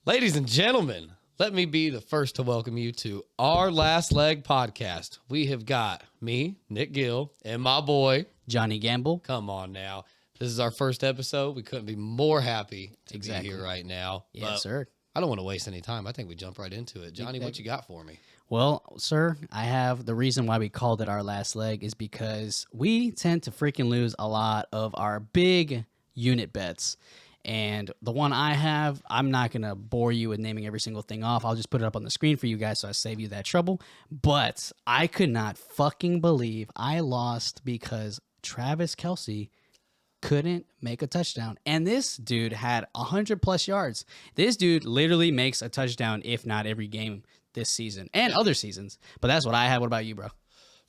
Ladies and gentlemen, let me be the first to welcome you to our Last Leg podcast. We have got me, Nick Gill, and my boy, Jonny Gamble. Come on now. This is our first episode. We couldn't be more happy to be here right now. Yes, sir. I don't want to waste any time. I think we jump right into it. Johnny, what you got for me? Well, sir, I have the reason why we called it our last leg is because we tend to freaking lose a lot of our big unit bets. And the one I have, I'm not going to bore you with naming every single thing off. I'll just put it up on the screen for you guys so I save you that trouble. But I could not fucking believe I lost because Travis Kelce couldn't make a touchdown. And this dude had 100+ yards. This dude literally makes a touchdown, if not every game this season and other seasons. But that's what I had. What about you, bro?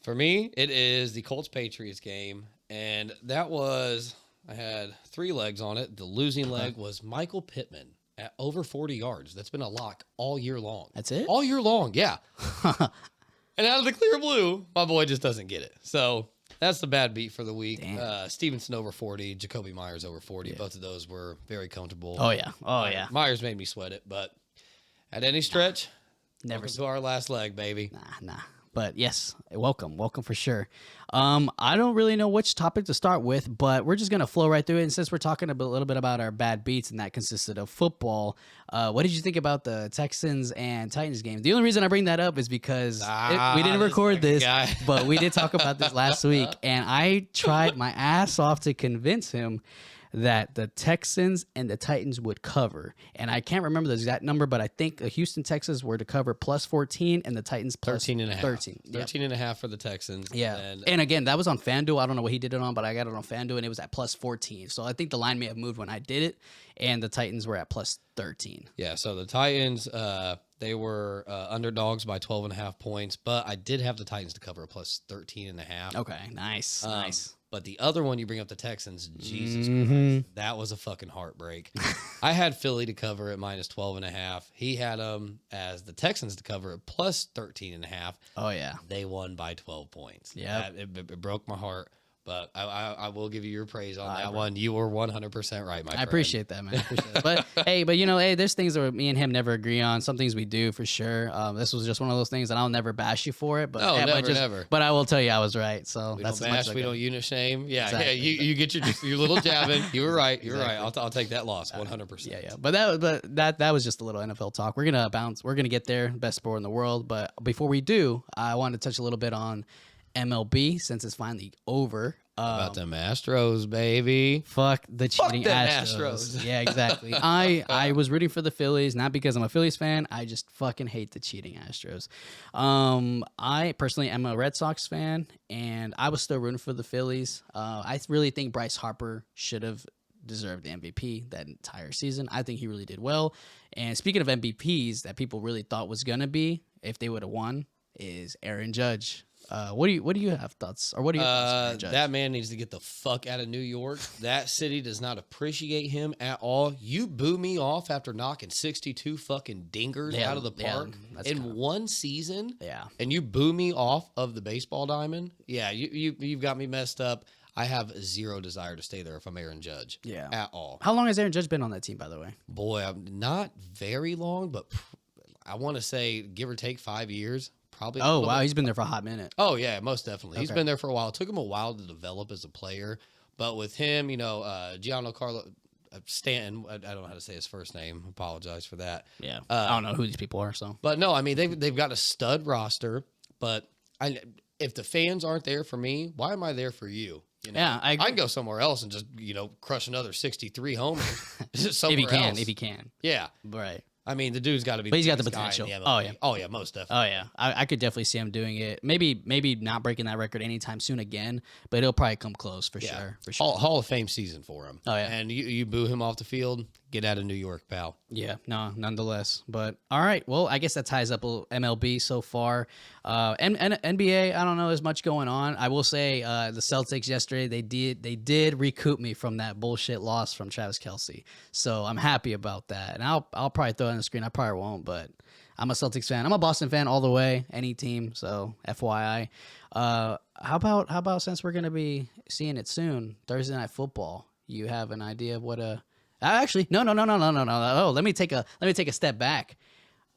For me, it is the Colts-Patriots game. And that was... I had 3 legs on it. The losing leg was Michael Pittman at over 40 yards. That's been a lock all year long. That's it? All year long, yeah. And out of the clear blue, my boy just doesn't get it. So that's the bad beat for the week. Stevenson over 40, Jacoby Myers over 40. Yeah. Both of those were very comfortable. Oh, yeah. Oh, yeah. Myers made me sweat it, but at any stretch, never to our last leg, baby. Nah. But yes, welcome for sure. I don't really know which topic to start with, but we're just going to flow right through it. And since we're talking a little bit about our bad beats, and that consisted of football, what did you think about the Texans and Titans game? The only reason I bring that up is because we didn't record this, but we did talk about this last week, and I tried my ass off to convince him that the Texans and the Titans would cover. And I can't remember the exact number, but I think the Houston Texans were to cover plus 14 and the Titans plus 13 and a half. 13. 13 and a half for the Texans. Yeah. And again, that was on FanDuel. I don't know what he did it on, but I got it on FanDuel and it was at plus 14. So I think the line may have moved when I did it, and the Titans were at plus 13. Yeah, so the Titans, they were underdogs by 12 and a half points, but I did have the Titans to cover a plus 13 and a half. Okay, nice. But the other one, you bring up the Texans, Jesus Christ, that was a fucking heartbreak. I had Philly to cover at minus 12 and a half. He had them as the Texans to cover at plus 13 and a half. Oh, yeah. They won by 12 points. Yeah. It broke my heart. But I will give you your praise on that one. You were 100% right, my friend. I appreciate that, man. I appreciate it. But you know, there's things that me and him never agree on. Some things we do for sure. This was just one of those things, and I'll never bash you for it. But never. But I will tell you, I was right. So we that's don't bash. We don't unit shame. Yeah, exactly. Yeah. You get your little jabbing. You were right. You're right. I'll take that loss 100%. Yeah. But that was just a little NFL talk. We're gonna bounce. We're gonna get there. Best sport in the world. But before we do, I want to touch a little bit on MLB since it's finally over. About them Astros, baby. Fuck the cheating Astros. Yeah, exactly. I was rooting for the Phillies, not because I'm a Phillies fan. I just fucking hate the cheating Astros. I personally am a Red Sox fan, and I was still rooting for the Phillies. I really think Bryce Harper should have deserved the MVP that entire season. I think he really did well. And speaking of MVPs that people really thought was going to be, if they would have won, is Aaron Judge. What do you have thoughts? Or what do you thoughts, that man needs to get the fuck out of New York. That city does not appreciate him at all. You boo me off after knocking 62 fucking dingers out of the park in one season. Yeah. And you boo me off of the baseball diamond. Yeah, you've got me messed up. I have zero desire to stay there if I'm Aaron Judge. Yeah. At all. How long has Aaron Judge been on that team, by the way? Boy, not very long, but I want to say give or take 5 years. Probably. Oh, wow. He's been there for a hot minute. Oh, yeah, most definitely. Okay. He's been there for a while. It took him a while to develop as a player. But with him, Giancarlo Stanton, I don't know how to say his first name. Apologize for that. Yeah. I don't know who these people are. So, but no, I mean, they've got a stud roster. But if the fans aren't there for me, why am I there for you? You know, yeah, I can go somewhere else and just, crush another 63 homers. If he can. Yeah. Right. I mean, the dude's got to be. But he's got the potential. Oh yeah, most definitely. Oh yeah, I could definitely see him doing it. Maybe not breaking that record anytime soon again, but it'll probably come close for sure. For sure. Hall of Fame season for him. Oh yeah, and you boo him off the field. Get out of New York, pal. Yeah, no, nonetheless. But all right, well, I guess that ties up MLB so far. And NBA, I don't know as much going on. I will say the Celtics yesterday they did recoup me from that bullshit loss from Travis Kelce. So I'm happy about that. And I'll probably throw it on the screen. I probably won't, but I'm a Celtics fan. I'm a Boston fan all the way, any team. So FYI. How about since we're gonna be seeing it soon, Thursday Night Football? You have an idea of what Actually, no. Oh, let me take a step back.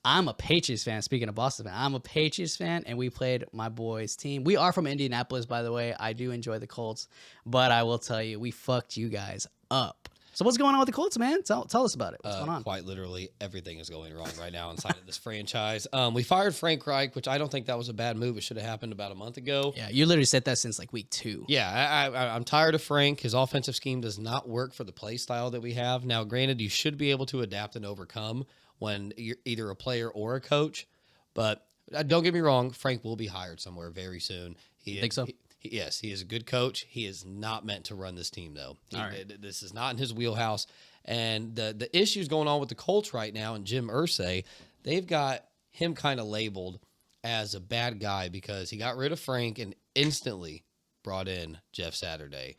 I'm a Patriots fan. Speaking of Boston fan, I'm a Patriots fan, and we played my boys' team. We are from Indianapolis, by the way. I do enjoy the Colts, but I will tell you, we fucked you guys up. So what's going on with the Colts, man? Tell us about it. What's going on? Quite literally, everything is going wrong right now inside of this franchise. We fired Frank Reich, which I don't think that was a bad move. It should have happened about a month ago. Yeah, you literally said that since like week 2. Yeah, I'm tired of Frank. His offensive scheme does not work for the play style that we have. Now, granted, you should be able to adapt and overcome when you're either a player or a coach. But don't get me wrong, Frank will be hired somewhere very soon. Think so? Yes, he is a good coach. He is not meant to run this team, though. All right. This is not in his wheelhouse. And the issues going on with the Colts right now and Jim Irsay, they've got him kind of labeled as a bad guy because he got rid of Frank and instantly brought in Jeff Saturday.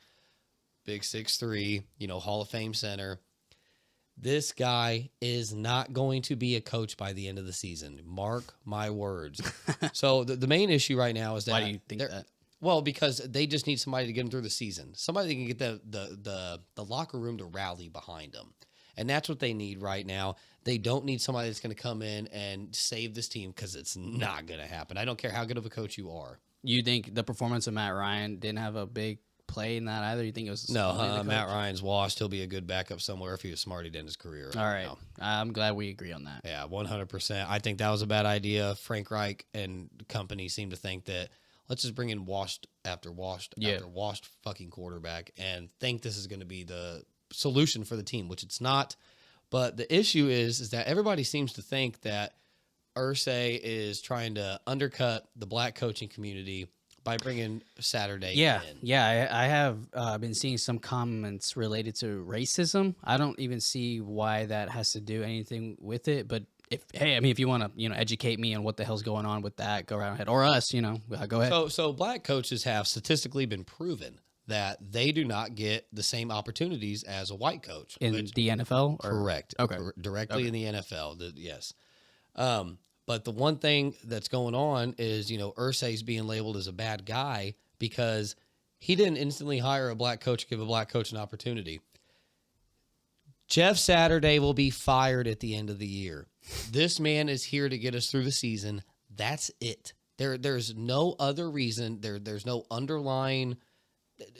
Big 6'3", Hall of Fame center. This guy is not going to be a coach by the end of the season. Mark my words. So the main issue right now is that... Why do you think that? Well, because they just need somebody to get them through the season. Somebody that can get the locker room to rally behind them. And that's what they need right now. They don't need somebody that's going to come in and save this team because it's not going to happen. I don't care how good of a coach you are. You think the performance of Matt Ryan didn't have a big play in that either? You think it was... No, Matt Ryan's washed. He'll be a good backup somewhere if he was smart. He'd end his career. All right. I'm glad we agree on that. Yeah, 100%. I think that was a bad idea. Frank Reich and company seem to think that let's just bring in washed after washed fucking quarterback and think this is going to be the solution for the team, which it's not. But the issue is that everybody seems to think that Irsay is trying to undercut the black coaching community by bringing Saturday in. Yeah, I have been seeing some comments related to racism. I don't even see why that has to do anything with it, but if you want to, educate me on what the hell's going on with that, go right ahead. Or us, go ahead. So black coaches have statistically been proven that they do not get the same opportunities as a white coach. In the NFL? Correct. Okay. Directly in the NFL, yes. But the one thing that's going on is, Irsay's being labeled as a bad guy because he didn't instantly hire a black coach, give a black coach an opportunity. Jeff Saturday will be fired at the end of the year. This man is here to get us through the season. That's it. There's no other reason. There's no underlying.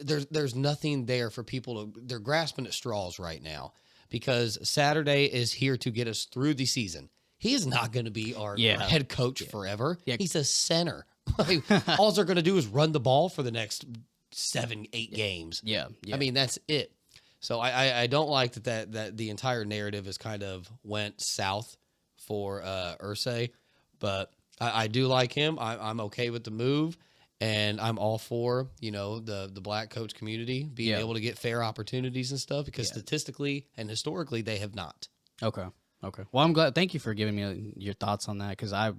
There's nothing there for people to. They're grasping at straws right now because Saturday is here to get us through the season. He is not going to be our head coach forever. Yeah. He's a center. All they're going to do is run the ball for the next 7-8 games. Yeah. I mean, that's it. So I don't like that the entire narrative has kind of went south for Irsay, but I do like him. I'm okay with the move, and I'm all for the black coach community being able to get fair opportunities and stuff because statistically and historically they have not. Okay. Well, I'm glad. Thank you for giving me your thoughts on that because I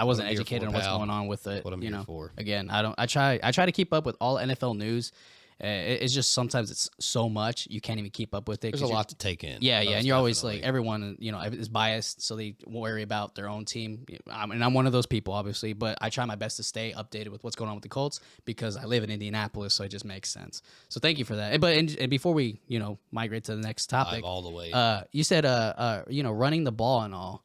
wasn't educated on what's going on with it. What I'm here for. Again, I try to keep up with all NFL news. It's just sometimes it's so much you can't even keep up with it. There's a lot to take in. Yeah, and you're always like everyone, is biased, so they worry about their own team. And I'm one of those people, obviously, but I try my best to stay updated with what's going on with the Colts because I live in Indianapolis, so it just makes sense. So thank you for that. But and before we migrate to the next topic, all the way. You said running the ball and all.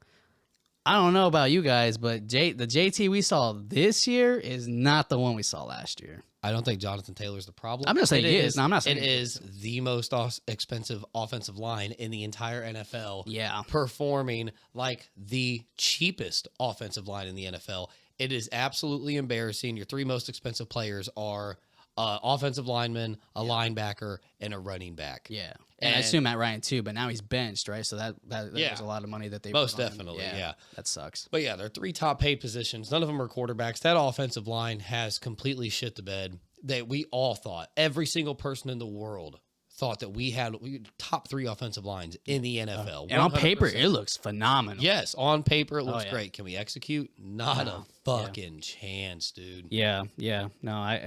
I don't know about you guys, but the JT we saw this year is not the one we saw last year. I don't think Jonathan Taylor's the problem. I'm not saying he is. No, I'm not saying it is the most expensive offensive line in the entire NFL. Yeah. Performing like the cheapest offensive line in the NFL. It is absolutely embarrassing. Your 3 most expensive players are offensive lineman, a linebacker, and a running back. Yeah. And I assume Matt Ryan too, but now he's benched, right? So that was a lot of money that they most definitely, yeah. That sucks. But yeah, they're 3 top paid positions. None of them are quarterbacks. That offensive line has completely shit the bed. We all thought, every single person in the world thought that we had top 3 offensive lines in the NFL. And 100%. On paper, it looks phenomenal. Yes, on paper, it looks great. Can we execute? Not a fucking chance, dude. Yeah. No,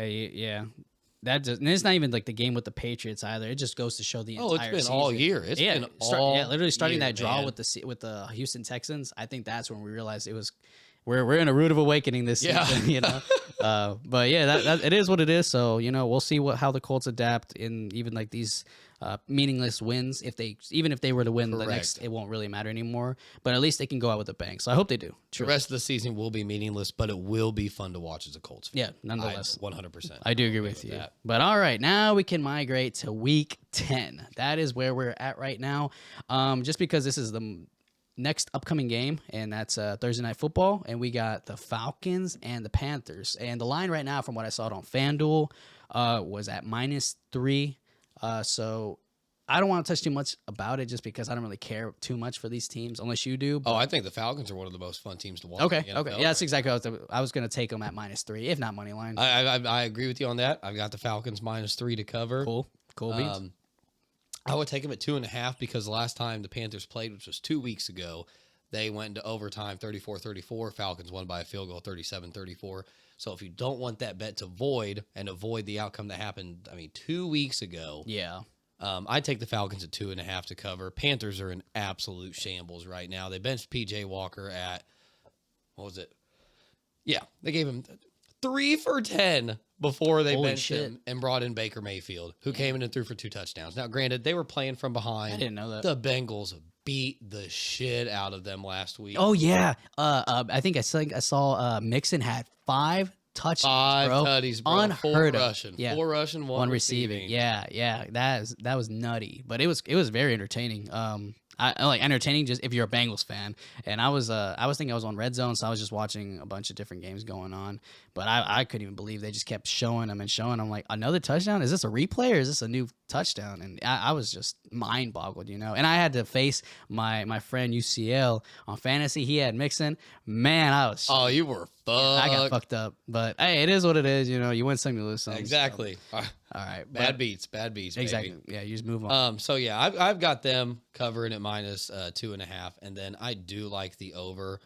that just, and it's not even like the game with the Patriots either. It just goes to show the entire it's been all year. It's been all literally starting year, that draw man. with the Houston Texans. I think that's when we realized it was we're in a rude of awakening this Yeah. season, you know. But yeah, that it is what it is. So we'll see how the Colts adapt in even like these meaningless wins. Even if they were to win the next, Correct. it won't really matter anymore. But at least they can go out with a bang. So I hope they do. The True. rest of the season will be meaningless, but it will be fun to watch as a Colts fan. Yeah, nonetheless. 100%. I do agree with you. that. But all right, now we can migrate to week 10. That is where we're at right now. Just because this is the next upcoming game, and that's Thursday Night Football, and we got the Falcons and the Panthers. And the line right now, from what I saw on FanDuel, was at -3. So I don't want to touch too much about it just because I don't really care too much for these teams, unless you do. Oh, I think the Falcons are one of the most fun teams to watch. Okay, in the okay. NFL Yeah, that's exactly what I was going to take them at -3, if not money line. I agree with you on that. I've got the Falcons -3 to cover. Cool beans. I would take them at 2.5 because the last time the Panthers played, which was 2 weeks ago, they went into overtime 34-34. Falcons won by a field goal 37-34. So if you don't want that bet to void and avoid the outcome that happened, 2 weeks ago, Yeah. I'd take the Falcons at 2.5 to cover. Panthers are in absolute shambles right now. They benched P.J. Walker at, what was it? Yeah, they gave him 3 for 10 before they Holy benched shit. him and brought in Baker Mayfield, who came in and threw for 2 touchdowns. Now, granted, they were playing from behind. I didn't know that. The Bengals beat the shit out of them last week. Oh yeah. I think I saw Mixon had 5 touchdowns, 5 bro. tutties, bro. Unheard 4 of. rushing. Yeah. 4 rushing, 1 receiving. Yeah. That was nutty, but it was very entertaining. I like entertaining just if you're a Bengals fan. And I was thinking I was on Red Zone, so I was just watching a bunch of different games going on. But I couldn't even believe they just kept showing them and showing. I'm like, another touchdown? Is this a replay or is this a new touchdown? And I was just mind boggled, And I had to face my friend UCL on fantasy. He had Mixon. Man, I was. Oh, you were fucked. I got fucked up. But hey, it is what it is. You win some, you lose some. Exactly. So. All right. Bad beats, baby. Exactly. Yeah, you just move on. So yeah, I've got them covering at -2.5, and then I do like the over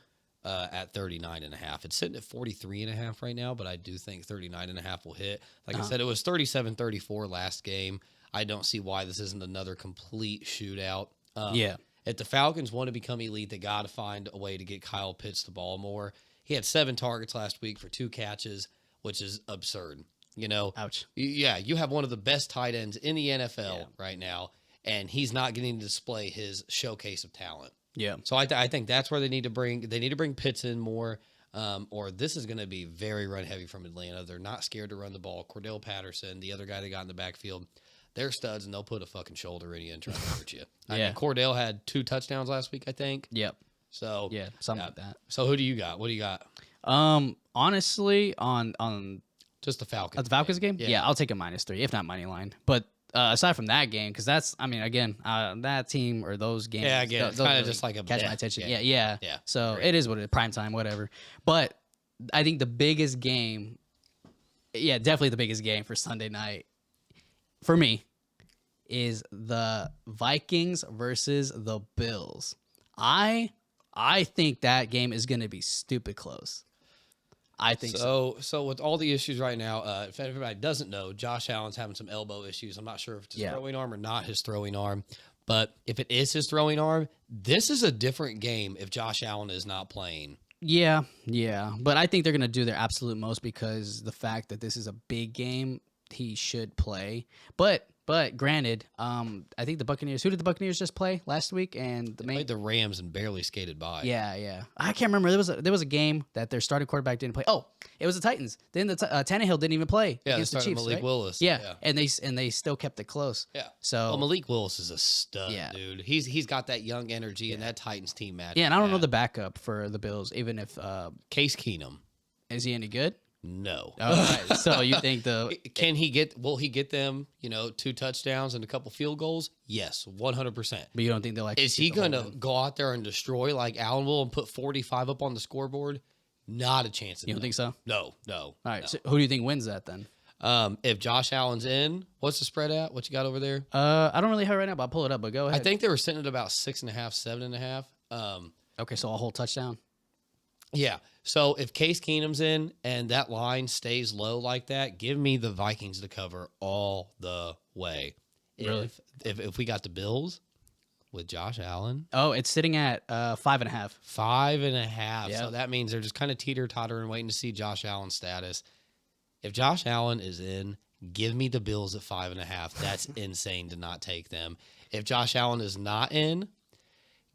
at 39.5. It's sitting at 43.5 right now, but I do think 39.5 will hit. Like I said, it was 37-34 last game. I don't see why this isn't another complete shootout. Yeah. If the Falcons want to become elite, they got to find a way to get Kyle Pitts the ball more. He had 7 targets last week for 2 catches, which is absurd. Ouch. Yeah, you have one of the best tight ends in the NFL right now, and he's not getting to display his showcase of talent. Yeah. So I think that's where they need to bring Pitts in more, or this is going to be very run heavy from Atlanta. They're not scared to run the ball. Cordell Patterson, the other guy they got in the backfield, they're studs, and they'll put a fucking shoulder in you and try to hurt you. I mean, Cordell had 2 touchdowns last week, I think. Yep. So Yeah, something like that. So who do you got? What do you got? Honestly, on Just the Falcons. the Falcons game, Yeah. I'll take a -3, if not money line. But aside from that game, because that's, again, that team or those games, Yeah, again, it's those kind of really just like a catch my yeah, attention. yeah. Yeah. So it is what it is. Prime time, whatever. But I think the biggest game, definitely the biggest game for Sunday night for me is the Vikings versus the Bills. I think that game is going to be stupid close. I think so. So with all the issues right now, if everybody doesn't know, Josh Allen's having some elbow issues. I'm not sure if it's his throwing arm or not his throwing arm. But if it is his throwing arm, this is a different game if Josh Allen is not playing. Yeah. But I think they're going to do their absolute most because the fact that this is a big game, he should play. But granted, I think the Buccaneers. Who did the Buccaneers just play last week? And They played the Rams and barely skated by. Yeah. I can't remember. There was a game that their starting quarterback didn't play. Oh, it was the Titans. Then Tannehill didn't even play against the Chiefs. Malik right? Willis. Yeah. And they still kept it close. Yeah. So Malik Willis is a stud, dude. He's got that young energy and that Titans team match. Yeah, and I don't know the backup for the Bills, even if Case Keenum. Is he any good? No. All right. So you think will he get them, 2 touchdowns and a couple field goals? Yes, 100%. But you don't think they'll Is he going to go out there and destroy like Allen will and put 45 up on the scoreboard? Not a chance. You don't think so? No. All right. No. So who do you think wins that then? If Josh Allen's in, what's the spread at? What you got over there? I don't really have it right now, but I'll pull it up. But go ahead. I think they were sitting at about 6.5, 7.5. Okay, so a whole touchdown. Yeah. So if Case Keenum's in and that line stays low like that, give me the Vikings to cover all the way. Really? If we got the Bills, with Josh Allen. Oh, it's sitting at 5.5. 5.5. Yeah. So that means they're just kind of teeter-tottering, waiting to see Josh Allen's status. If Josh Allen is in, give me the Bills at 5.5. That's insane to not take them. If Josh Allen is not in,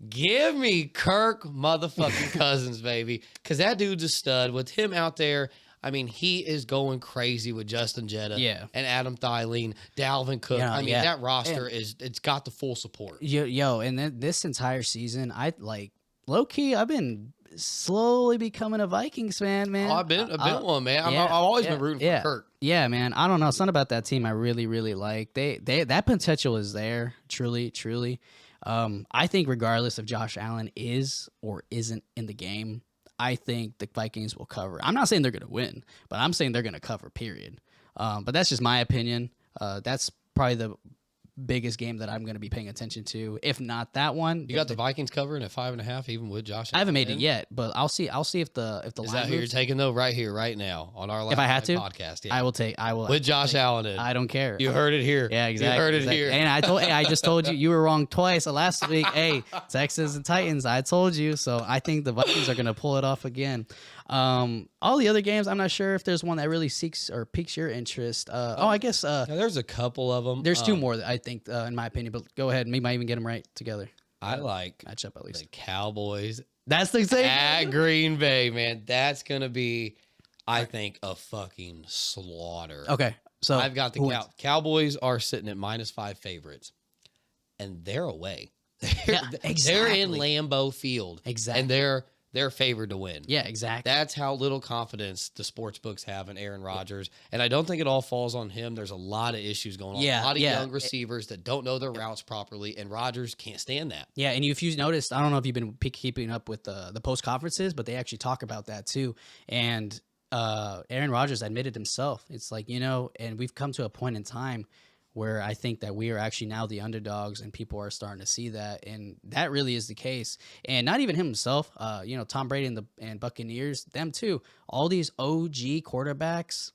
give me Kirk motherfucking Cousins, baby. Because that dude's a stud. With him out there, I mean, he is going crazy with Justin Jetta and Adam Thielen, Dalvin Cook. I mean, that roster it's got the full support. And then this entire season, low-key, I've been slowly becoming a Vikings fan, man. Oh, I've been one, man. I've always been rooting for Kirk. Yeah, man. I don't know. Something about that team I really, really like. That potential is there, truly, truly. I think regardless if Josh Allen is or isn't in the game, I think the Vikings will cover. I'm not saying they're going to win, but I'm saying they're going to cover, period. But that's just my opinion. That's probably the biggest game that I'm going to be paying attention to. If not that one, you got the Vikings covering at 5.5, even with Josh Allen. I haven't made it yet, but I'll see if the is line that who you're taking though right here, right now on our if I had to podcast. Yeah. I will with Josh Allen in. I don't care. You heard it here. Yeah, exactly. You heard it here. And I just told you were wrong twice last week. Hey, Texans and Titans. I told you. So I think the Vikings are going to pull it off again. All the other games, I'm not sure if there's one that really seeks or piques your interest. I guess there's a couple of them. There's two more that I think, in my opinion. But go ahead, we might even get them right together. I like matchup at least. The Cowboys. That's the same at Green Bay, man. That's gonna be, I think, a fucking slaughter. Okay, so I've got the Cowboys are sitting at -5 favorites, and they're away. They're in Lambeau Field, and they're favored to win. Yeah, exactly. That's how little confidence the sports books have in Aaron Rodgers. And I don't think it all falls on him. There's a lot of issues going on. A lot of young receivers that don't know their routes properly, and Rodgers can't stand that. Yeah, and if you noticed, I don't know if you've been keeping up with the post-conferences, but they actually talk about that too. And Aaron Rodgers admitted himself. It's like, and we've come to a point in time where I think that we are actually now the underdogs and people are starting to see that. And that really is the case. And not even himself, Tom Brady and Buccaneers, them too. All these OG quarterbacks,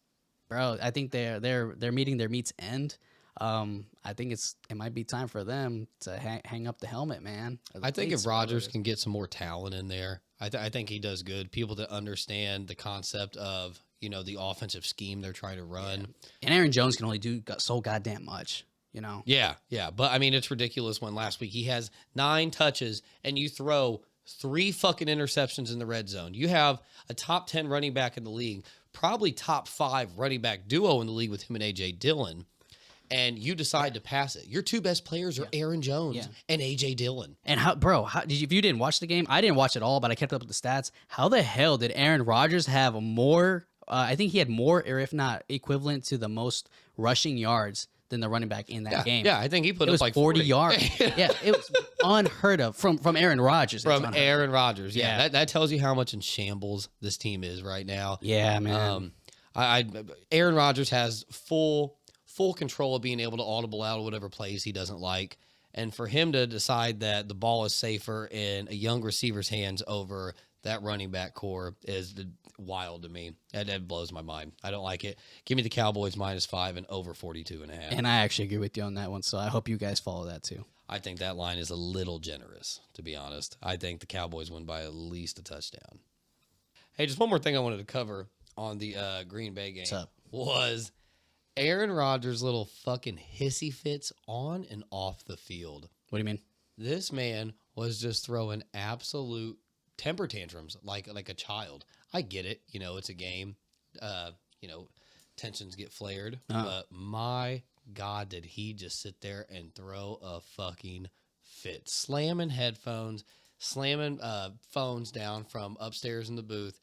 bro, I think they're meeting their meet's end. I think it might be time for them to hang up the helmet, man. I think if Rodgers can get some more talent in there, I think he does good. People that understand the concept of, the offensive scheme they're trying to run. Yeah. And Aaron Jones can only do so goddamn much, Yeah. But, I mean, it's ridiculous when last week he has 9 touches and you throw 3 fucking interceptions in the red zone. You have a top 10 running back in the league, probably top 5 running back duo in the league with him and A.J. Dillon, and you decide to pass it. Your 2 best players are Aaron Jones and A.J. Dillon. And if you didn't watch the game, I didn't watch it all, but I kept up with the stats. How the hell did Aaron Rodgers have more? I think he had more, or if not equivalent to the most rushing yards than the running back in that game. Yeah, I think he put up like 40 yards. Yeah, it was unheard of from Aaron Rodgers. From Aaron Rodgers, that tells you how much in shambles this team is right now. Yeah, man. Aaron Rodgers has full control of being able to audible out whatever plays he doesn't like, and for him to decide that the ball is safer in a young receiver's hands over that running back core is wild to me. That blows my mind. I don't like it. Give me the Cowboys -5 and over 42.5. And I actually agree with you on that one, so I hope you guys follow that too. I think that line is a little generous, to be honest. I think the Cowboys win by at least a touchdown. Hey, just one more thing I wanted to cover on the Green Bay game. What's up? Was Aaron Rodgers' little fucking hissy fits on and off the field. What do you mean? This man was just throwing absolute temper tantrums like a child. I get it. It's a game. Tensions get flared. But my God, did he just sit there and throw a fucking fit. Slamming headphones, slamming phones down from upstairs in the booth.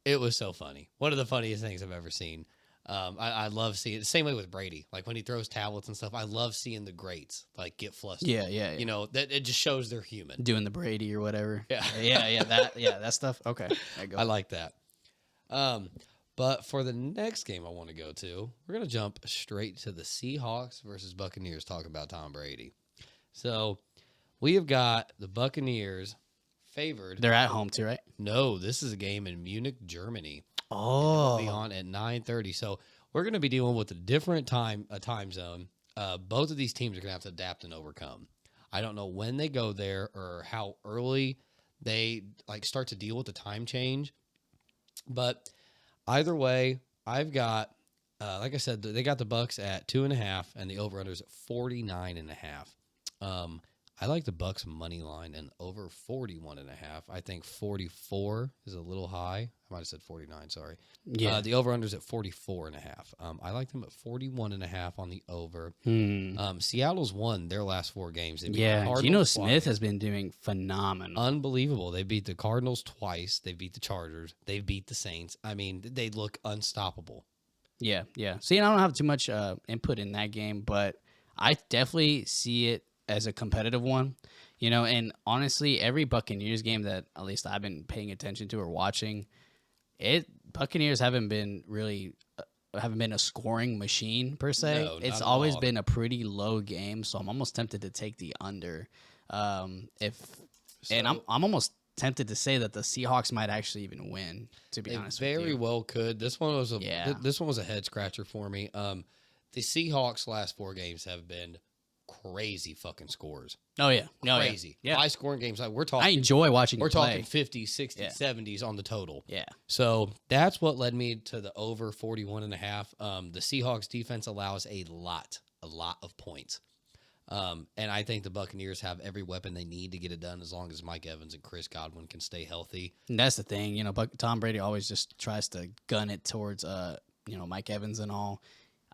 It was so funny. One of the funniest things I've ever seen. I love seeing it. The same way with Brady. Like when he throws tablets and stuff, I love seeing the greats like get flustered. Yeah. That it just shows they're human. Doing the Brady or whatever. Yeah. That stuff. Okay. I like that. But for the next game I want to go to, we're going to jump straight to the Seahawks versus Buccaneers, talking about Tom Brady. So we have got the Buccaneers favored. They're at home too, right? No, this is a game in Munich, Germany. Oh, It'll be on at 9:30. So we're going to be dealing with a different time zone. Both of these teams are going to have to adapt and overcome. I don't know when they go there or how early they like start to deal with the time change. But either way, I've got, like I said, they got the Bucks at 2.5 and the over-unders at 49.5. I like the Bucks money line and over 41.5. I think 44 is a little high. I might have said 49. Sorry. Yeah. The over/unders at 44.5. I like them at 41.5 on the over. Seattle's won their last 4 games. They beat the Yeah. Cardinals Geno twice. Smith has been doing phenomenal. Unbelievable. They beat the Cardinals twice. They beat the Chargers. They beat the Saints. I mean, they look unstoppable. Yeah. Yeah. See, I don't have too much input in that game, but I definitely see it as a competitive one, you know, and honestly, every Buccaneers game that at least I've been paying attention to or watching, Buccaneers haven't been a scoring machine per se. No, It's not at always all. been a pretty low game, so I'm almost tempted to take the under. And I'm almost tempted to say that the Seahawks might actually even win, to be They honest with very you. well could. This one was Yeah. this one was a head scratcher for me. The Seahawks last 4 games have been crazy fucking scores. Oh yeah. No, Crazy. Yeah. High scoring games. Like we're I talking enjoy watching we're you play. talking 50, 60, Yeah. 70s on the total. Yeah. So that's what led me to the over 41.5. The Seahawks defense allows a lot of points. And I think the Buccaneers have every weapon they need to get it done as long as Mike Evans and Chris Godwin can stay healthy. And that's the thing, you know, Tom Brady always just tries to gun it towards, Mike Evans and all.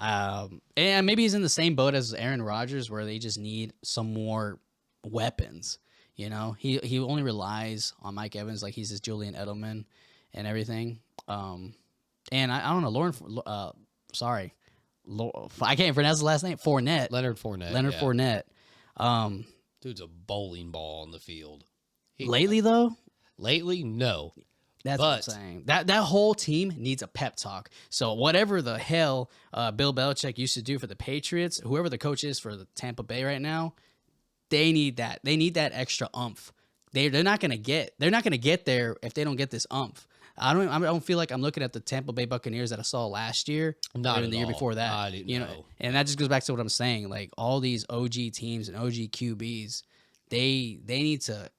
And maybe he's in the same boat as Aaron Rodgers, where they just need some more weapons. You know, he only relies on Mike Evans like he's his Julian Edelman and everything. And I don't know, I can't pronounce the last name. Leonard Fournette. Leonard yeah. Fournette. Dude's a bowling ball on the field. Lately though, Lately, no. that's what I'm saying. That whole team needs a pep talk. So whatever the hell Bill Belichick used to do for the Patriots, whoever the coach is for the Tampa Bay right now, they need that. They need that extra umph. They're not gonna get there if they don't get this umph. I don't feel like I'm looking at the Tampa Bay Buccaneers that I saw last year Not or at the year all. before that. I didn't know. And that just goes back to what I'm saying. Like all these OG teams and OG QBs, they need to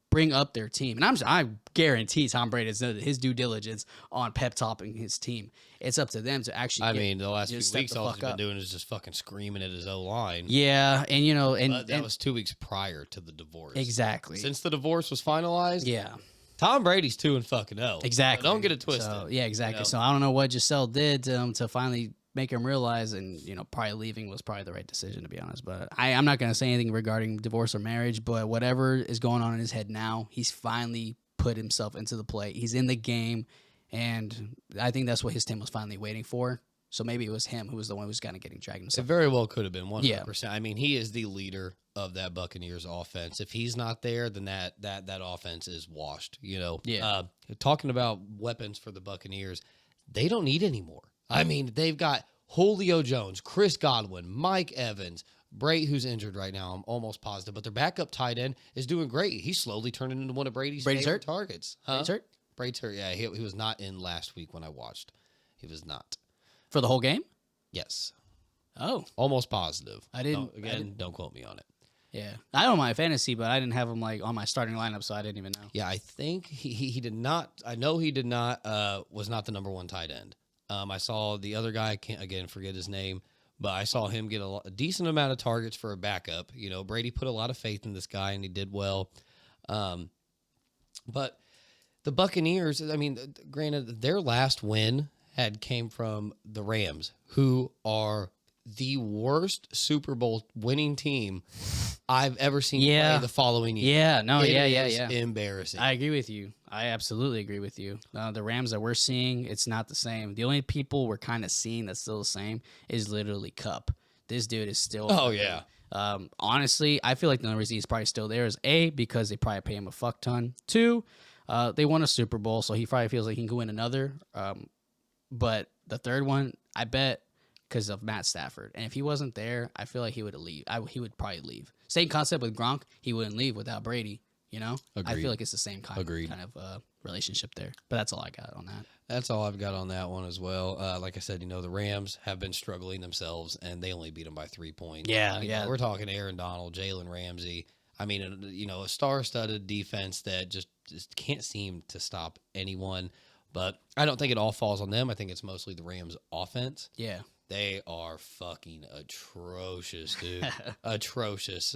bring up their team. And I guarantee Tom Brady has done his due diligence on pep talking his team. It's up to them to actually The last few just step weeks, the all he's fuck been up. doing is just fucking screaming at his O-line. Yeah, and But that was 2 weeks prior to the divorce. exactly. Since the divorce was finalized, Yeah. Tom Brady's 2-0. Exactly. Don't get it twisted. So, yeah, exactly. You know? So I don't know what Giselle did to finally make him realize, and probably leaving was probably the right decision, to be honest. But I'm not going to say anything regarding divorce or marriage. But whatever is going on in his head now, he's finally put himself into the play. He's in the game, and I think that's what his team was finally waiting for. So maybe it was him who was the one who was kind of getting dragged It himself. very well could have been 100%. Yeah. I mean, he is the leader of that Buccaneers offense. If he's not there, then that offense is washed. Yeah. Talking about weapons for the Buccaneers, they don't need any more. I mean, they've got Julio Jones, Chris Godwin, Mike Evans, Bray, who's injured right now. I'm almost positive, but their backup tight end is doing great. He's slowly turning into one of Brady's favorite hurt? targets. Huh? Brady's hurt? Brady's hurt. Yeah, he was not in last week when I watched. He was not. For the whole game? Yes. Oh, Almost positive. I didn't- Don't quote me on it. yeah. I don't mind fantasy, but I didn't have him like on my starting lineup, so I didn't even know. Yeah, I think he did not. I know he did not. Was not the number 1 tight end. I saw the other guy. I can't again forget his name, but I saw him get a decent amount of targets for a backup. Brady put a lot of faith in this guy, and he did well. But the Buccaneers. I mean, granted, their last win came from the Rams, who are the worst Super Bowl winning team I've ever seen play the following year. Yeah, no, It yeah. is embarrassing. I agree with you. I absolutely agree with you. The Rams that we're seeing, it's not the same. The only people we're kind of seeing that's still the same is literally Cup. This dude is still. Oh, yeah. Honestly, I feel like the only reason he's probably still there is A, because they probably pay him a fuck ton. 2, they won a Super Bowl, so he probably feels like he can win another. But the third one, I bet, because of Matt Stafford. And if he wasn't there, I feel like he would leave. He would probably leave. Same concept with Gronk. He wouldn't leave without Brady. You know, I Agreed. feel like it's the same kind of relationship there. But that's all I got on that. That's all I've got on that one as well. Like I said, the Rams have been struggling themselves, and they only beat them by 3 points. Yeah. We're talking Aaron Donald, Jalen Ramsey. I mean, a star-studded defense that just can't seem to stop anyone. But I don't think it all falls on them. I think it's mostly the Rams' offense. Yeah. They are fucking atrocious, dude. Atrocious.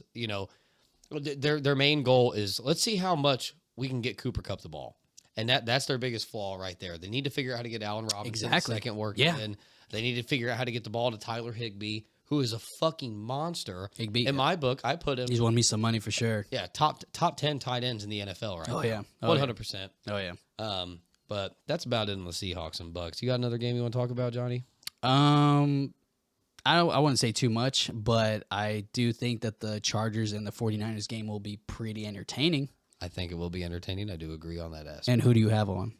Their main goal is, let's see how much we can get Cooper Kupp the ball. And that's their biggest flaw right there. They need to figure out how to get Allen Robinson second work in. They need to figure out how to get the ball to Tyler Higbee, who is a fucking monster. Higbee, in my book, I put him. He's won me some money for sure. Yeah, top 10 tight ends in the NFL right now. Yeah. 100%. Oh, yeah. But that's about it in the Seahawks and Bucks. You got another game you want to talk about, Johnny? I wouldn't say too much, but I do think that the Chargers and the 49ers game will be pretty entertaining. I think it will be entertaining. I do agree on that aspect. And who do you have on?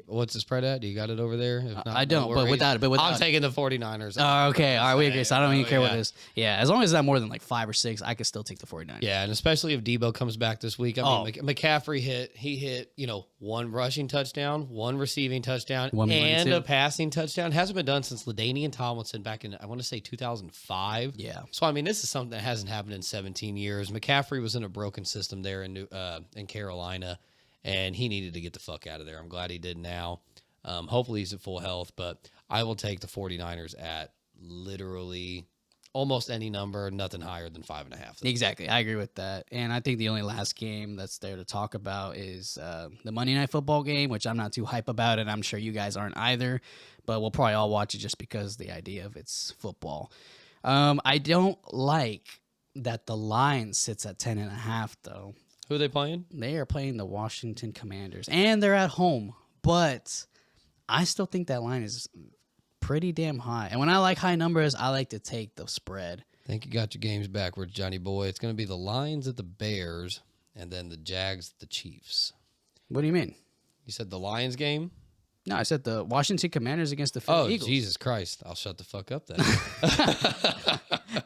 What's the spread at? Do you got it over there? If not, I don't, no but worries. without it. I'm taking the 49ers. Okay. All right. We agree. So I don't even care what yeah. it is. Yeah. As long as it's not more than like 5 or 6, I could still take the 49ers. Yeah, and especially if Debo comes back this week. I mean, McCaffrey hit, 1 rushing touchdown, 1 receiving touchdown, and a passing touchdown. Hasn't been done since LaDainian Tomlinson back in, I want to say, 2005. Yeah. So, I mean, this is something that hasn't happened in 17 years. McCaffrey was in a broken system there in Carolina, and he needed to get the fuck out of there. I'm glad he did now. Hopefully he's at full health, but I will take the 49ers at literally almost any number, nothing higher than 5.5. Exactly. I agree with that. And I think the only last game that's there to talk about is the Monday Night Football game, which I'm not too hype about, and I'm sure you guys aren't either, but we'll probably all watch it just because the idea of it's football. I don't like that the line sits at 10.5, though. Who are they playing? They are playing the Washington Commanders, and they're at home, but I still think that line is pretty damn high. And when I like high numbers, I like to take the spread. I think you got your games backwards, Johnny boy. It's going to be the Lions at the Bears, and then the Jags at the Chiefs. What do you mean? You said the Lions game? No, I said the Washington Commanders against the Philly Eagles. Jesus Christ. I'll shut the fuck up then.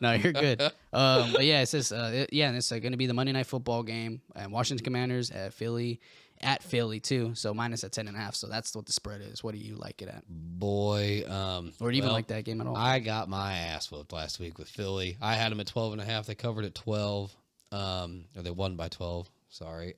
No, you're good. But yeah, it says, and it's going to be the Monday Night Football game, and Washington Commanders at Philly too. So minus at 10.5. So that's what the spread is. What do you like it at? Boy, or do you even like that game at all? I got my ass whooped last week with Philly. I had them at 12.5. They covered at 12. Or they won by 12. Sorry.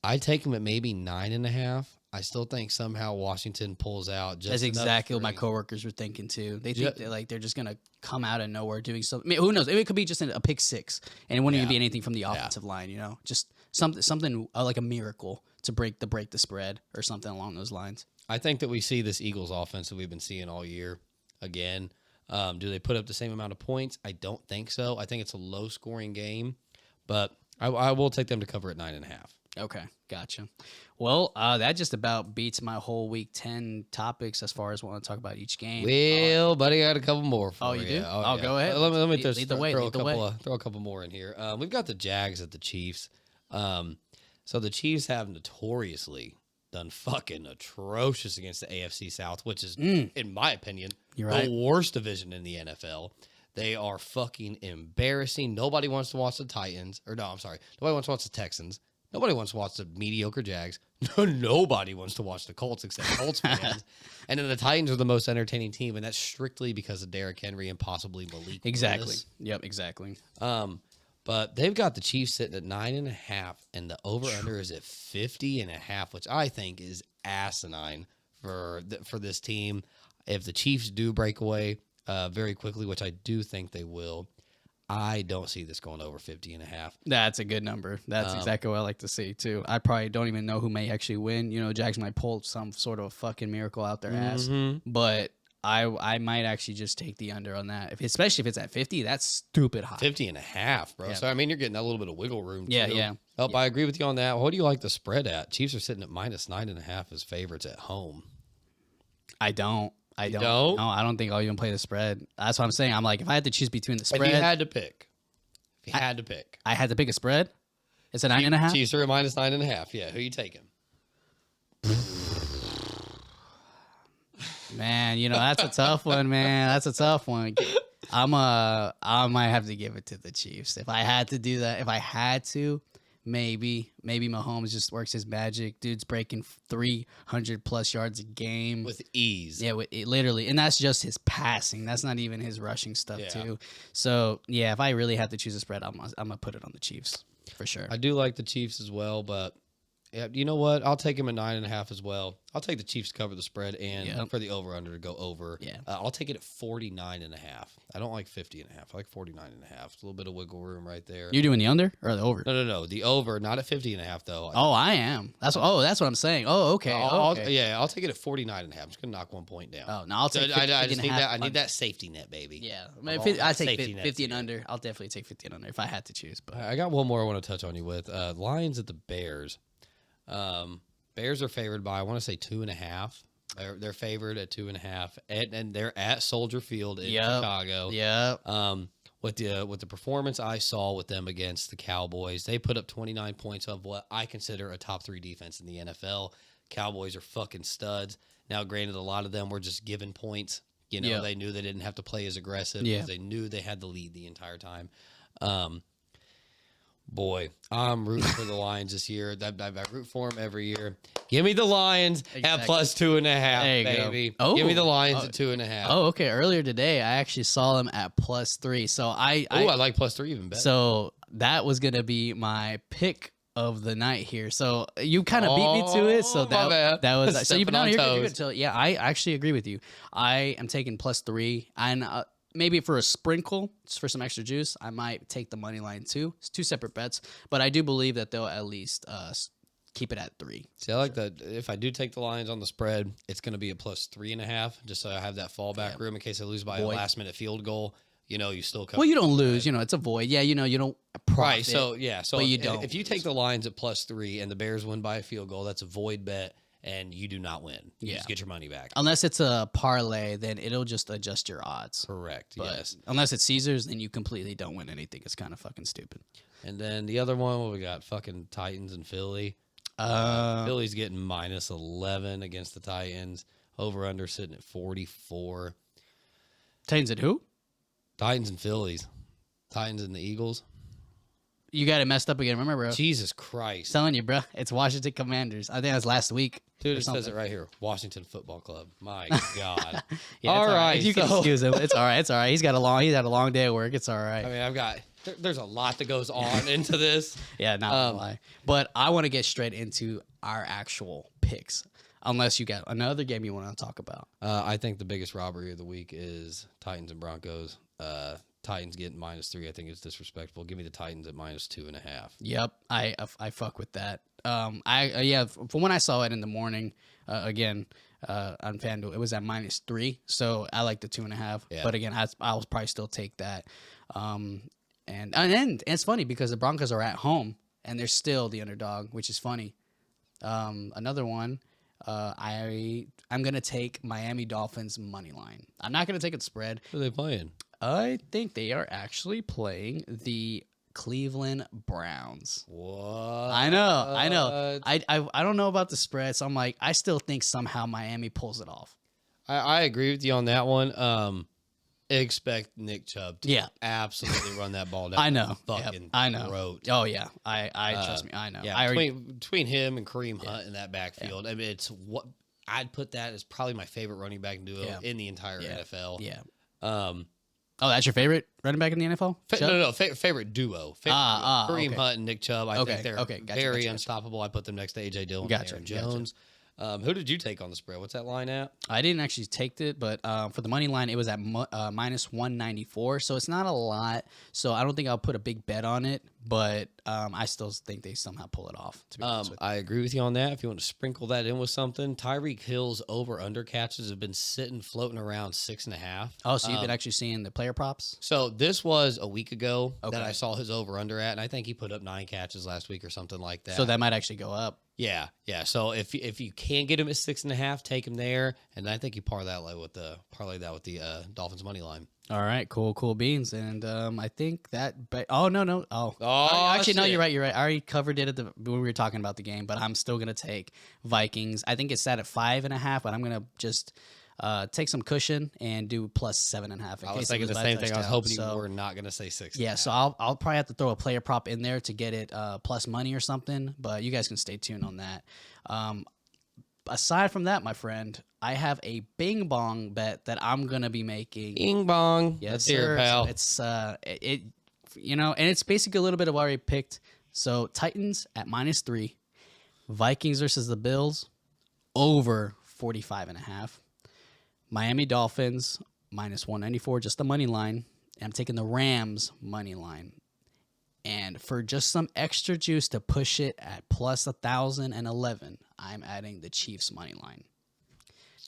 I'd take them at maybe 9.5. I still think somehow Washington pulls out. That's exactly what my coworkers were thinking too. They think they're just gonna come out of nowhere doing something. I mean, who knows? It could be just a pick six, and it wouldn't even be anything from the offensive line. Just something like a miracle to break the spread or something along those lines. I think that we see this Eagles offense that we've been seeing all year again. Do they put up the same amount of points? I don't think so. I think it's a low scoring game, but I will take them to cover at 9.5. Okay, gotcha. Well, that just about beats my whole week 10 topics as far as what I want to talk about each game. Well, buddy, I got a couple more for you. You do? Oh, go ahead. Let me lead just the way. throw a couple more in here. We've got the Jags at the Chiefs. So the Chiefs have notoriously done fucking atrocious against the AFC South, which is, in my opinion, the worst division in the NFL. They are fucking embarrassing. Nobody wants to watch the Titans. Or no, I'm sorry. Nobody wants to watch the Texans. Nobody wants to watch the mediocre Jags. Nobody wants to watch the Colts except Colts fans. And then the Titans are the most entertaining team, and that's strictly because of Derrick Henry and possibly Malik Exactly. Willis. Yep, exactly. But they've got the Chiefs sitting at 9.5, and the over-under is at 50.5, which I think is asinine for this team. If the Chiefs do break away very quickly, which I do think they will, I don't see this going over 50.5. That's a good number. That's exactly what I like to see, too. I probably don't even know who may actually win. Jags might pull some sort of fucking miracle out their ass. But I might actually just take the under on that. Especially if it's at 50, that's stupid high. 50.5, bro. Yeah. So, I mean, you're getting a little bit of wiggle room, too. Yeah. I agree with you on that. What do you like the spread at? Chiefs are sitting at minus 9.5 as favorites at home. I don't. Don't? No, I don't think I'll even play the spread. That's what I'm saying. I'm like, if I had to choose between the spread. If you had to pick. I had to pick a spread? It's a 9.5? Chiefs are at minus 9.5. Yeah, who are you taking? Man, that's a tough one, man. That's a tough one. I might have to give it to the Chiefs. If I had to do that, Maybe Mahomes just works his magic. Dude's breaking 300+ yards a game with ease. Yeah, literally, and that's just his passing. That's not even his rushing stuff too. So yeah, if I really had to choose a spread, I'm gonna put it on the Chiefs for sure. I do like the Chiefs as well, but yeah, you know what? I'll take him at 9.5 as well. I'll take the Chiefs to cover the spread and for the over/under to go over. Yeah, I'll take it at 49.5. I don't like 50.5. I like 49.5. It's a little bit of wiggle room right there. You're doing the under or the over? No. The over, not at 50.5 though. Oh, I am. That's what I'm saying. Oh, okay. I'll take it at 49.5. I'm just gonna knock 1 point down. Oh no, I'll take. I just need that. I need that safety net, baby. Yeah, I take 50 and under. I'll definitely take 50 and under if I had to choose. But I got one more I want to touch on you with. Lions at the Bears. Bears are favored by, I want to say 2.5. They're favored at 2.5, and they're at Soldier Field in Chicago. Yeah. With the performance I saw with them against the Cowboys, they put up 29 points of what I consider a top 3 defense in the NFL. Cowboys are fucking studs. Now, granted, a lot of them were just given points. You know, they knew they didn't have to play as aggressive because they knew they had the lead the entire time. Boy, I'm rooting for the Lions this year. I root for them every year. Give me the Lions at plus 2.5, baby. Oh, give me the Lions at 2.5. Oh, okay. Earlier today, I actually saw them at plus 3. So I like plus 3 even better. So that was gonna be my pick of the night here. So you kind of beat me to it. So that was so you've been on your good. Yeah, I actually agree with you. I am taking plus 3 and. Maybe for a sprinkle, just for some extra juice, I might take the money line too. It's 2 separate bets, but I do believe that they'll at least keep it at 3. See, I like that. If I do take the Lions on the spread, it's going to be a plus 3.5, just so I have that fallback room in case I lose by a last-minute field goal. You know, you still come. Well, you don't lose. You know, it's a void. Yeah, you know, you don't profit. Right. So but you don't. If you take the Lions at plus 3 and the Bears win by a field goal, that's a void bet. And you do not win. You just get your money back. Unless it's a parlay, then it'll just adjust your odds. Correct, yes. Unless it's Caesars, then you completely don't win anything. It's kind of fucking stupid. And then the other one, what we got? Fucking Titans and Philly. Philly's getting minus 11 against the Titans. Over-under sitting at 44. Titans at who? Titans and Phillies. Titans and the Eagles. You got it messed up again. Remember, bro? Jesus Christ. I'm telling you, bro. It's Washington Commanders. I think that was last week. Dude, it says it right here. Washington Football Club. My God. All right. You can excuse him. It's all right. It's all right. He's had a long day at work. It's all right. I mean, there's a lot that goes on into this. Yeah, not gonna lie. But I want to get straight into our actual picks. Unless you got another game you want to talk about. I think the biggest robbery of the week is Titans and Broncos. Titans getting minus 3, I think is disrespectful. Give me the Titans at minus 2.5. Yep, I fuck with that. From when I saw it in the morning, again on FanDuel, it was at minus 3, so I like the 2.5. Yeah. But again, I'll probably still take that. And it's funny because the Broncos are at home and they're still the underdog, which is funny. Another one. I'm gonna take Miami Dolphins money line. I'm not gonna take it spread. Who are they playing? I think they are actually playing the Cleveland Browns. What? I know. I don't know about the spread, so I'm like, I still think somehow Miami pulls it off. I agree with you on that one. Expect Nick Chubb to absolutely run that ball down. I know. Fucking I know. throat. Oh yeah. I trust me. I know. Yeah. Between him and Kareem Hunt in that backfield, I mean, it's what I'd put that as probably my favorite running back duo in the entire NFL. Yeah. Oh, that's your favorite running back in the NFL? Favorite duo. Kareem Hunt and Nick Chubb. I think they're very unstoppable. I put them next to A.J. Dillon and Aaron Jones. Who did you take on the spread? What's that line at? I didn't actually take it, but for the money line, it was at minus 194. So it's not a lot. So I don't think I'll put a big bet on it, but I still think they somehow pull it off. To be honest with you. I agree with you on that. If you want to sprinkle that in with something, Tyreek Hill's over/under catches have been floating around 6.5. Oh, so you've been actually seeing the player props? So this was a week ago that I saw his over/under at, and I think he put up 9 catches last week or something like that. So that might actually go up. Yeah. So if you can get him at 6.5, take him there, and I think you parlay that with the Dolphins money line. All right, cool beans, and I think that. Actually, no, you're right. I already covered it when we were talking about the game, but I'm still gonna take Vikings. I think it's set at 5.5, but I'm gonna just take some cushion and do plus 7.5. I was thinking the same thing. I was hoping you were not going to say 6. Yeah, so I'll probably have to throw a player prop in there to get it plus money or something, but you guys can stay tuned on that. Aside from that, my friend, I have a bing bong bet that I'm gonna be making. Bing bong. Yes, sir. Here, pal. So it's and it's basically a little bit of what I already picked. So Titans at -3, Vikings versus the Bills over 45.5, Miami Dolphins -194, just the money line. And I'm taking the Rams money line. And for just some extra juice to push it at plus 1,011, I'm adding the Chiefs money line.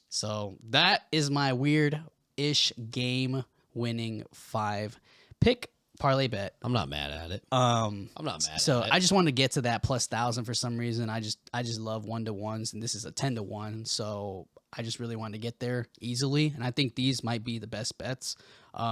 So that is my weird-ish game-winning 5-pick parlay bet. I'm not mad at it. I'm not mad. So at it. I just wanted to get to that plus 1,000 for some reason. I just love 1-to-1s, and this is a 10-to-1. So I just really wanted to get there easily, and I think these might be the best bets,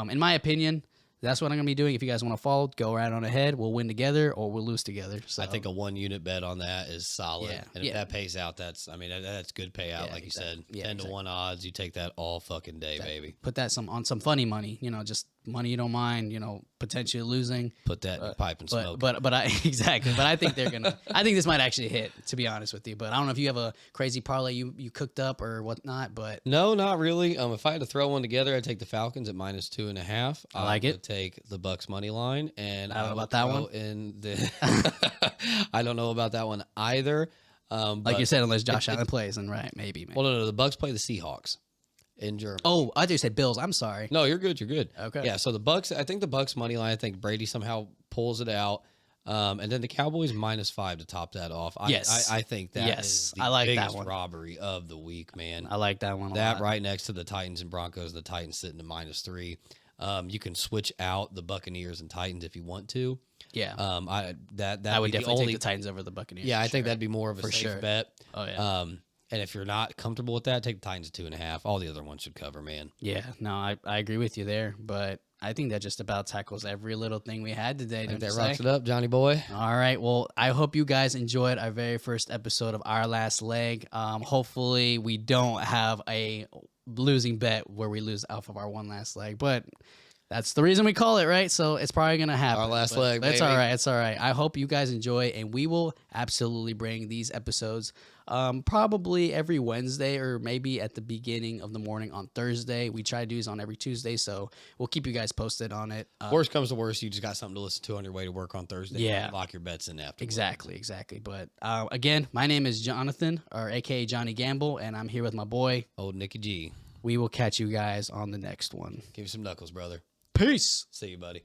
in my opinion. That's what I'm going to be doing. If you guys want to follow, go right on ahead. We'll win together or we'll lose together. So I think a 1-unit bet on that is solid. Yeah, and if that pays out, that's good payout. Yeah, like you said, Yeah, 10-to-1 odds. You take that all fucking day, baby. Put that on some funny money, just money you don't mind, potentially losing. Put that in your pipe and smoke. But I exactly. But I think I think this might actually hit, to be honest with you. But I don't know if you have a crazy parlay you cooked up or whatnot. But no, not really. If I had to throw one together, I'd take the Falcons at -2.5. I like it. Would take the Bucks money line, and I don't know about that one. I don't know about that one either. Like you said, unless Josh Allen plays, and right, maybe. Well, no, the Bucks play the Seahawks in Germany. Oh, I thought you said Bills. I'm sorry. No, you're good. You're good. Okay. Yeah. So the Bucks. I think the Bucks money line. I think Brady somehow pulls it out. And then the Cowboys -5 to top that off. Yes. I think that is the I like biggest that one. robbery of the week, man. I like that one. That right next to the Titans and Broncos. The Titans sitting at -3. You can switch out the Buccaneers and Titans if you want to. Yeah. I would definitely only, take the Titans over the Buccaneers. Yeah, I for think sure. that'd be more of a For safe sure. bet. Oh yeah. And if you're not comfortable with that, take the Titans at 2.5. All the other ones should cover, man. Yeah. No, I agree with you there, but I think that just about tackles every little thing we had today. I think don't that you rocks say? it up, Johnny boy. All right. Well, I hope you guys enjoyed our very first episode of Our Last Leg. Hopefully, we don't have a losing bet where we lose off of our one last leg, but that's the reason we call it, right? So it's probably going to happen. Our last but leg, That's baby. all right. It's all right. I hope you guys enjoy, and we will absolutely bring these episodes probably every Wednesday or maybe at the beginning of the morning on Thursday. We try to do these on every Tuesday, so we'll keep you guys posted on it. Worst comes to worst, you just got something to listen to on your way to work on Thursday. Yeah. Lock your bets in after. Exactly. But again, my name is Jonathan, or AKA Jonny Gamble, and I'm here with my boy. Old Nicky G. We will catch you guys on the next one. Give you some knuckles, brother. Peace. See you, buddy.